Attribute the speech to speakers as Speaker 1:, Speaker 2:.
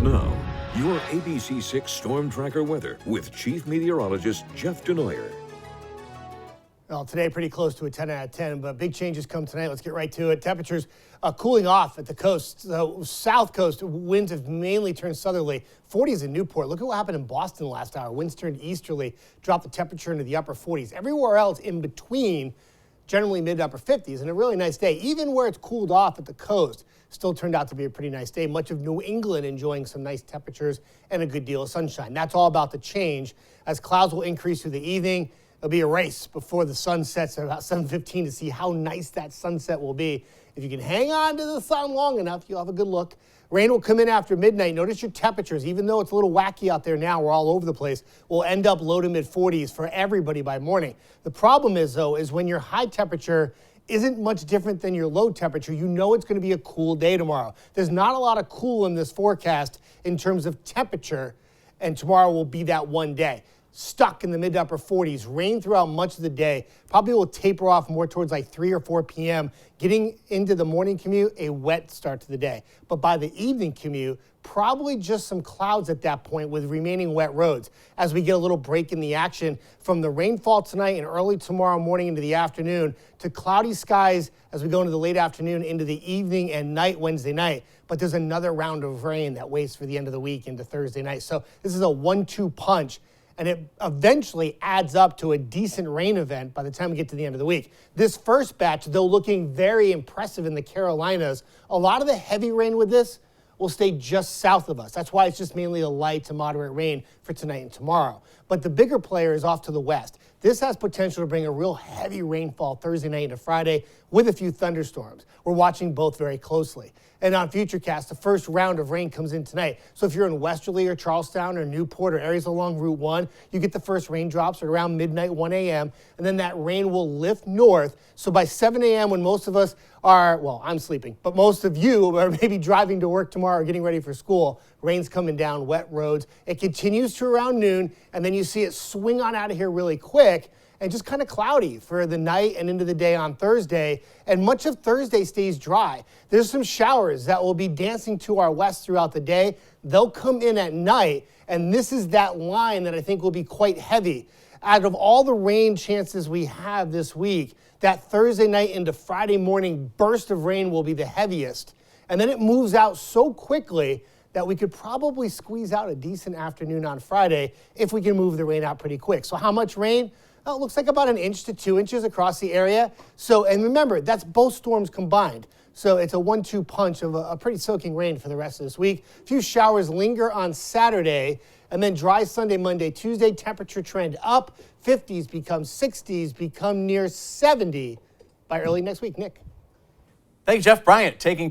Speaker 1: now, your ABC6 Storm Tracker weather with Chief Meteorologist Jeff Denoyer.
Speaker 2: Well, today pretty close to a 10 out of 10, but big changes come tonight. Let's get right to it. Temperatures cooling off at the coast. The south coast, winds have mainly turned southerly. 40s in Newport. Look at what happened in Boston last hour. Winds turned easterly, dropped the temperature into the upper 40s. Everywhere else in between, generally mid to upper 50s, and a really nice day. Even where it's cooled off at the coast, still turned out to be a pretty nice day. Much of New England enjoying some nice temperatures and a good deal of sunshine. That's all about the change as clouds will increase through the evening. It'll be a race before the sun sets at about 7:15 to see how nice that sunset will be. If you can hang on to the sun long enough, you'll have a good look. Rain will come in after midnight. Notice your temperatures, even though it's a little wacky out there now, we're all over the place, will end up low to mid 40s for everybody by morning. The problem is, though, is when your high temperature isn't much different than your low temperature, you know it's going to be a cool day tomorrow. There's not a lot of cool in this forecast in terms of temperature, and tomorrow will be that one day. Stuck in the mid to upper 40s, rain throughout much of the day, probably will taper off more towards like 3 or 4 p.m. Getting into the morning commute, a wet start to the day. But by the evening commute, probably just some clouds at that point with remaining wet roads as we get a little break in the action from the rainfall tonight and early tomorrow morning into the afternoon to cloudy skies as we go into the late afternoon into the evening and night Wednesday night. But there's another round of rain that waits for the end of the week into Thursday night. So this is a 1-2 punch. And it eventually adds up to a decent rain event by the time we get to the end of the week. This first batch, though looking very impressive in the Carolinas, a lot of the heavy rain with this will stay just south of us. That's why it's just mainly a light to moderate rain for tonight and tomorrow. But the bigger player is off to the west. This has potential to bring a real heavy rainfall Thursday night into Friday with a few thunderstorms. We're watching both very closely. And on Futurecast, the first round of rain comes in tonight. So if you're in Westerly or Charlestown or Newport or areas along Route 1, you get the first raindrops at around midnight, 1 a.m., and then that rain will lift north. So by 7 a.m. when most of us are, well, I'm sleeping, but most of you are maybe driving to work tomorrow or getting ready for school, rain's coming down, wet roads. It continues to around noon, and then you see it swing on out of here really quick and just kind of cloudy for the night and into the day on Thursday. And much of Thursday stays dry. There's some showers that will be dancing to our west throughout the day. They'll come in at night, and this is that line that I think will be quite heavy. Out of all the rain chances we have this week, that Thursday night into Friday morning burst of rain will be the heaviest. And then it moves out so quickly that we could probably squeeze out a decent afternoon on Friday if we can move the rain out pretty quick. So how much rain? Well, it looks like about 1 inch to 2 inches across the area. So, and remember, that's both storms combined. So it's a 1-2 punch of a pretty soaking rain for the rest of this week. A few showers linger on Saturday, and then dry Sunday, Monday, Tuesday. Temperature trend up. 50s become 60s, become near 70 by early next week. Nick.
Speaker 3: Thank you, Jeff Bryant, taking care.